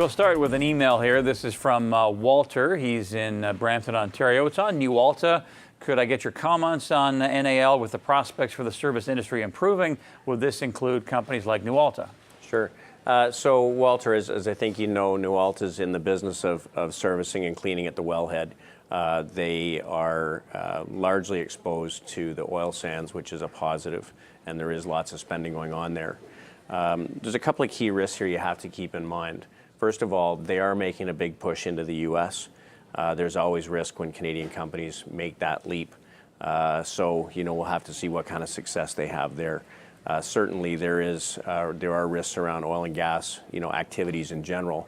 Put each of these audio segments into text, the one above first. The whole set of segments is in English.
We'll start with an email here. This is from Walter. He's in Brampton, Ontario. It's on Nualta. Could I get your comments on NAL with the prospects for the service industry improving? Would this include companies like Nualta? Sure. So Walter, as I think you know, Nualta is in the business of servicing and cleaning at the wellhead. They are largely exposed to the oil sands, which is a positive, and there is lots of spending going on there. There's a couple of key risks here you have to keep in mind. First of all, they are making a big push into the U.S. There's always risk when Canadian companies make that leap. So, we'll have to see what kind of success they have there. Certainly, there are risks around oil and gas, activities in general.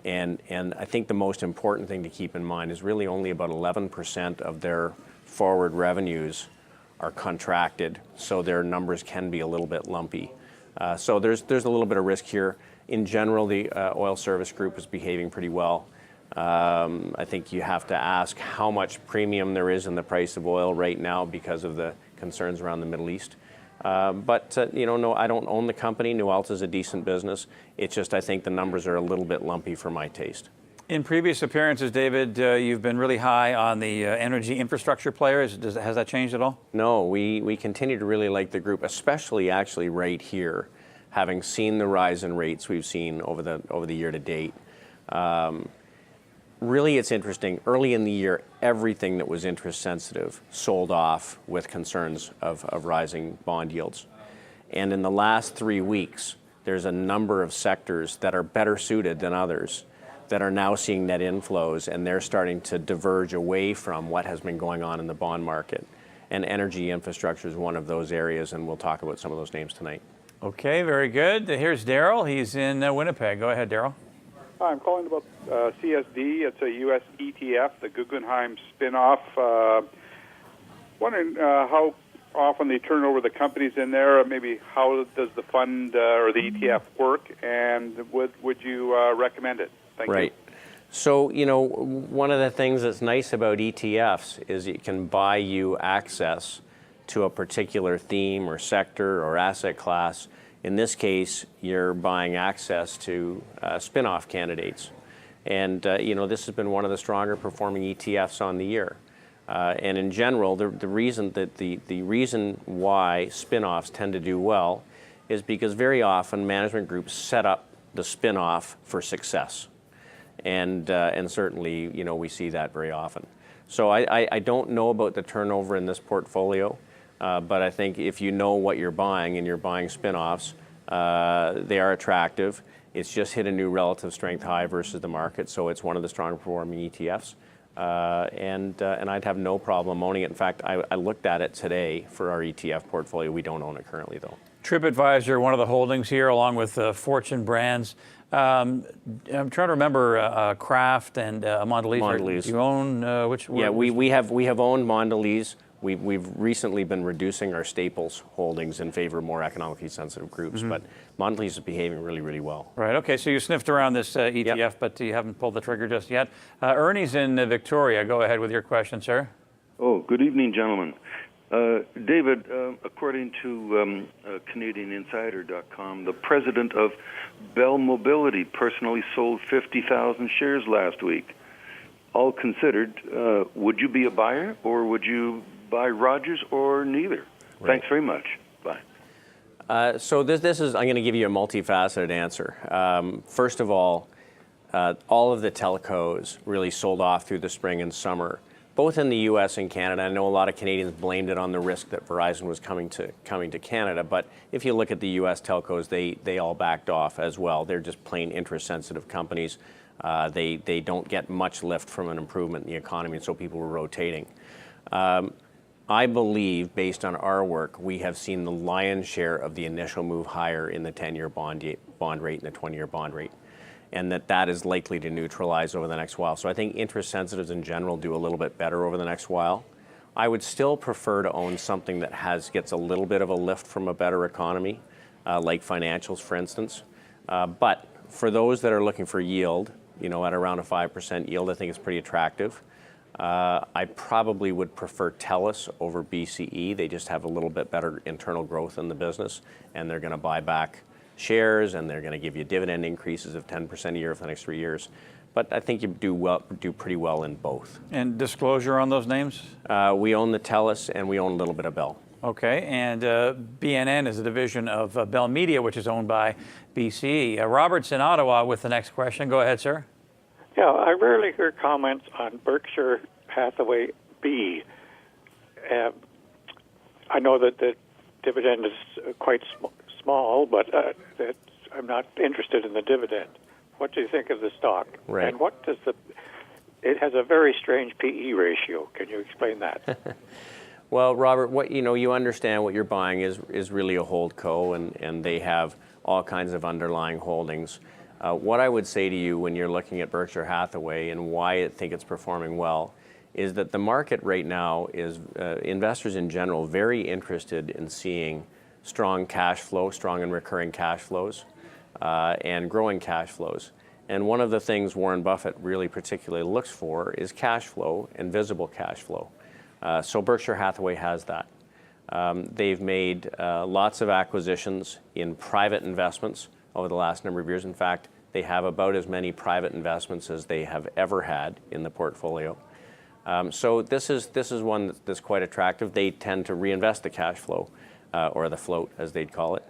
And I think the most important thing to keep in mind is really only about 11% of their forward revenues are contracted, so their numbers can be a little bit lumpy. So there's a little bit of risk here. In general, the oil service group is behaving pretty well. I think you have to ask how much premium there is in the price of oil right now because of the concerns around the Middle East. But no, I don't own the company. Nualta is a decent business. It's just I think the numbers are a little bit lumpy for my taste. In previous appearances, David, you've been really high on the energy infrastructure players. Has that changed at all? No, we continue to really like the group, especially actually right here, having seen the rise in rates we've seen over the year to date. Really, it's interesting. Early in the year, everything that was interest sensitive sold off with concerns of rising bond yields. And in the last 3 weeks, there's a number of sectors that are better suited than others that are now seeing net inflows, and they're starting to diverge away from what has been going on in the bond market. And energy infrastructure is one of those areas, and we'll talk about some of those names tonight. Okay, very good. Here's Daryl. He's in Winnipeg. Go ahead, Daryl. Hi, I'm calling about CSD. It's a U.S. ETF, the Guggenheim spinoff. Wondering how often they turn over the companies in there, maybe how does the fund or the ETF work, and would you recommend it? Thank you. So, one of the things that's nice about ETFs is it can buy you access to a particular theme or sector or asset class. In this case, you're buying access to spin-off candidates. And, this has been one of the stronger performing ETFs on the year. And in general, the reason why spin-offs tend to do well is because very often management groups set up the spin-off for success. And certainly, we see that very often. So I don't know about the turnover in this portfolio. But I think if you know what you're buying and you're buying spin-offs, they are attractive. It's just hit a new relative strength high versus the market, so it's one of the stronger performing ETFs. And I'd have no problem owning it. In fact, I looked at it today for our ETF portfolio. We don't own it currently, though. TripAdvisor, one of the holdings here, along with Fortune Brands. I'm trying to remember Kraft and Mondelez. Mondelez. Do you own which? Yeah, we have owned Mondelez. We've recently been reducing our staples holdings in favor of more economically sensitive groups, but Mondelez is behaving really, really well. Right, okay, so you sniffed around this ETF, but you haven't pulled the trigger just yet. Ernie's in Victoria. Go ahead with your question, sir. Oh, good evening, gentlemen. David, according to CanadianInsider.com, the president of Bell Mobility personally sold 50,000 shares last week. All considered, would you be a buyer, or would you buy Rogers, or neither? Right. Thanks very much. Bye. So this is, I'm going to give you a multifaceted answer. First of all of the telcos really sold off through the spring and summer, both in the U.S. and Canada. I know a lot of Canadians blamed it on the risk that Verizon was coming to Canada, but if you look at the U.S. telcos, they all backed off as well. They're just plain interest-sensitive companies. They don't get much lift from an improvement in the economy, and so people were rotating. I believe, based on our work, we have seen the lion's share of the initial move higher in the 10-year bond rate and the 20-year bond rate, and that is likely to neutralize over the next while. So I think interest sensitives in general do a little bit better over the next while. I would still prefer to own something that gets a little bit of a lift from a better economy, like financials, for instance. But for those that are looking for yield, at around a 5% yield, I think it's pretty attractive. I probably would prefer TELUS over BCE. They just have a little bit better internal growth in the business, and they're going to buy back shares, and they're going to give you dividend increases of 10% a year for the next 3 years. But I think you do pretty well in both. And disclosure on those names? We own the TELUS, and we own a little bit of Bell. Okay, and BNN is a division of Bell Media, which is owned by BCE. Robert's in Ottawa with the next question. Go ahead, sir. Yeah, I rarely hear comments on Berkshire Hathaway B. I know that the dividend is quite small, but I'm not interested in the dividend. What do you think of the stock? Right. And what does it has a very strange PE ratio. Can you explain that? Well, Robert, what you understand what you're buying is really a holdco, and they have all kinds of underlying holdings. What I would say to you when you're looking at Berkshire Hathaway and why I think it's performing well is that the market right now is investors in general very interested in seeing strong cash flow, strong and recurring cash flows, and growing cash flows. And one of the things Warren Buffett really particularly looks for is cash flow and visible cash flow. So Berkshire Hathaway has that. They've made lots of acquisitions in private investments over the last number of years. In fact, they have about as many private investments as they have ever had in the portfolio. So this is one that's quite attractive. They tend to reinvest the cash flow, or the float, as they'd call it.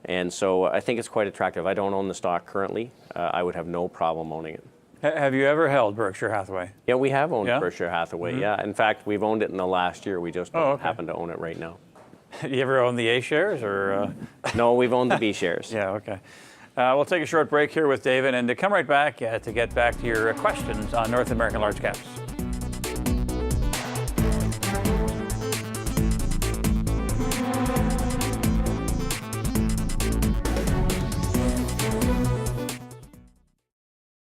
And so I think it's quite attractive. I don't own the stock currently. I would have no problem owning it. Have you ever held Berkshire Hathaway? Yeah, we have owned Yeah? Berkshire Hathaway, yeah. In fact, we've owned it in the last year. We just don't okay. happen to own it right now. You ever own the A shares or? No, we've owned the B shares. Yeah, okay. We'll take a short break here with David and to come right back to get back to your questions on North American large caps.